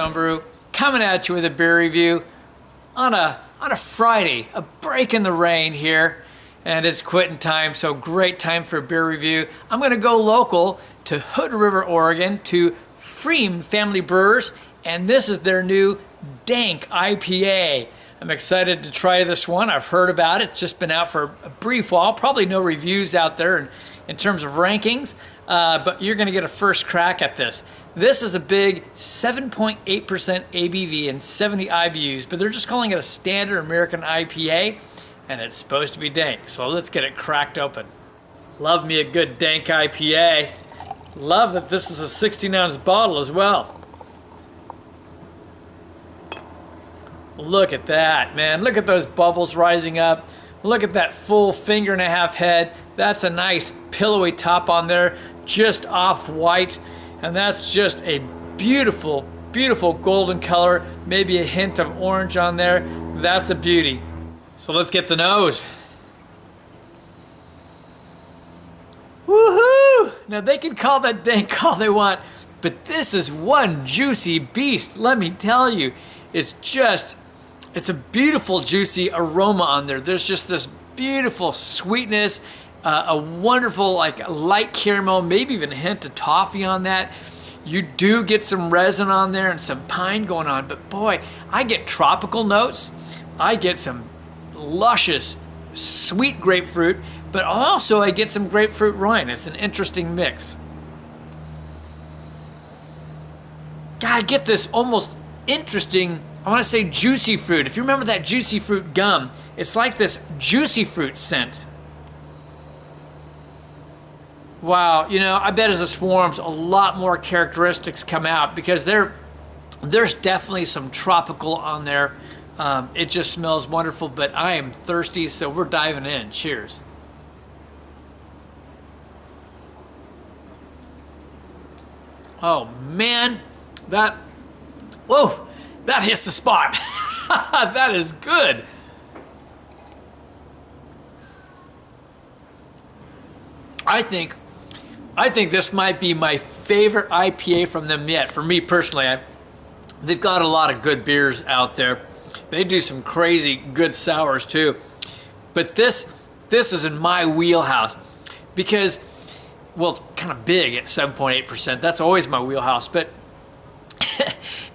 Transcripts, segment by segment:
Homebrew, coming at you with a beer review on a Friday, a break in the rain here, and it's quitting time, so great time for a beer review. I'm going to go local to Hood River, Oregon, to pFriem Family Brewers, and this is their new Dank IPA. I'm excited to try this one. I've heard about it. It's just been out for a brief while. Probably no reviews out there in terms of rankings, but you're going to get a first crack at this. This is a big 7.8% ABV and 70 IBUs, but they're just calling it a standard American IPA, and it's supposed to be dank. So let's get it cracked open. Love me a good dank IPA. Love that this is a 16-ounce bottle as well. Look at that, man. Look at those bubbles rising up. Look at that full 1.5 head. That's a nice pillowy top on there, just off-white. And that's just a beautiful, beautiful golden color. Maybe a hint of orange on there. That's a beauty. So let's get the nose. Woohoo! Now they can call that dank all they want, but this is one juicy beast, let me tell you. It's a beautiful juicy aroma on there. There's just this beautiful sweetness, a wonderful like light caramel, maybe even a hint of toffee on that. You do get some resin on there and some pine going on, but boy, I get tropical notes. I get some luscious, sweet grapefruit, but also I get some grapefruit rind. It's an interesting mix. God, I get this almost interesting, I want to say juicy fruit. If you remember that juicy fruit gum, it's like this juicy fruit scent. Wow, you know, I bet as it swarms, a lot more characteristics come out because there's definitely some tropical on there. It just smells wonderful, but I am thirsty, so we're diving in. Cheers. Oh man, that hits the spot. That is good. I think this might be my favorite IPA from them yet. For me personally, they've got a lot of good beers out there. They do some crazy good sours too. But this is in my wheelhouse because, well, it's kind of big at 7.8%. That's always my wheelhouse, but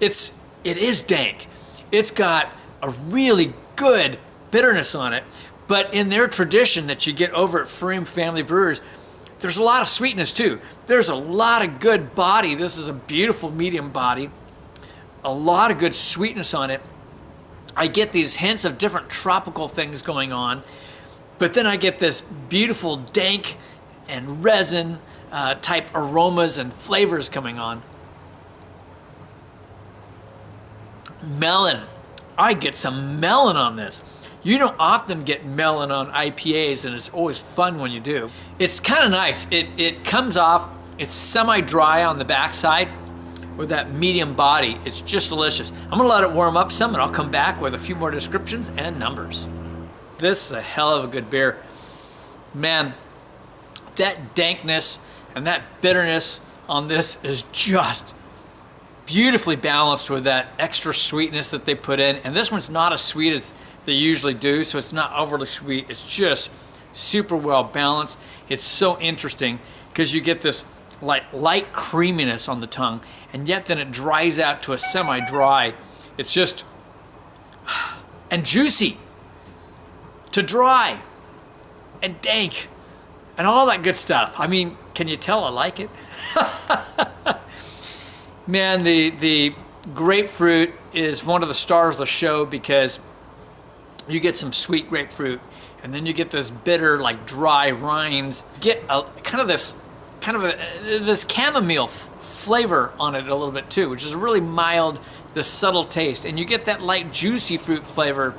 it is dank. It's got a really good bitterness on it, but in their tradition that you get over at pFriem Family Brewers, there's a lot of sweetness too. There's a lot of good body. This is a beautiful medium body. A lot of good sweetness on it. I get these hints of different tropical things going on, but then I get this beautiful dank and resin type aromas and flavors coming on. Melon. I get some melon on this. You don't often get melon on IPAs, and it's always fun when you do. It's kind of nice. It comes off, it's semi-dry on the backside with that medium body. It's just delicious. I'm gonna let it warm up some, and I'll come back with a few more descriptions and numbers. This is a hell of a good beer. Man, that dankness and that bitterness on this is just beautifully balanced with that extra sweetness that they put in. And this one's not as sweet as they usually do, so it's not overly sweet. It's just super well balanced. It's so interesting because you get this light creaminess on the tongue, and yet then it dries out to a semi-dry. It's just, and juicy to dry and dank and all that good stuff. I mean, can you tell I like it? Man, the grapefruit is one of the stars of the show because you get some sweet grapefruit, and then you get this bitter, like dry rinds. You get a this chamomile flavor on it a little bit too, which is really mild, this subtle taste, and you get that light juicy fruit flavor.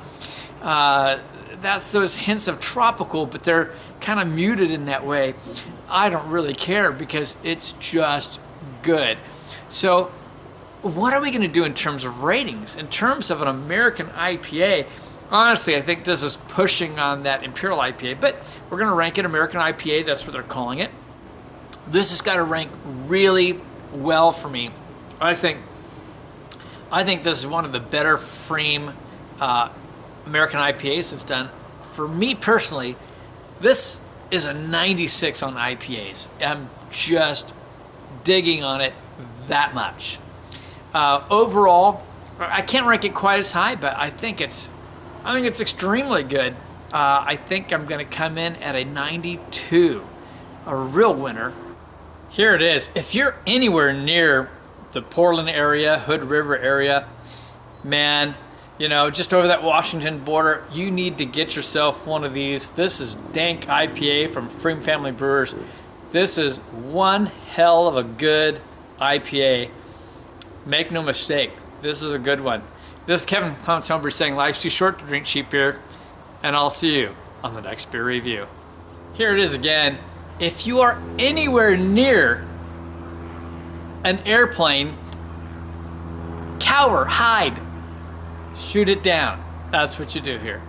That's those hints of tropical, but they're kind of muted in that way. I don't really care because it's just good. So what are we going to do in terms of ratings? In terms of an American IPA, honestly, I think this is pushing on that Imperial IPA, but we're going to rank it American IPA. That's what they're calling it. This has got to rank really well for me. I think I think this is one of the better pFriem American IPAs that's done. For me personally, this is a 96 on IPAs. I'm just digging on it that much. Overall, I can't rank it quite as high, but I think it's extremely good. I think I'm going to come in at a 92, a real winner. Here it is. If you're anywhere near the Portland area, Hood River area, man, you know, just over that Washington border, you need to get yourself one of these. This is Dank IPA from pFriem Family Brewers. This is one hell of a good IPA. Make no mistake, this is a good one. This is Kevin from Thomas Homebrew saying life's too short to drink cheap beer, and I'll see you on the next beer review. Here it is again. If you are anywhere near an airplane, cower, hide, shoot it down. That's what you do here.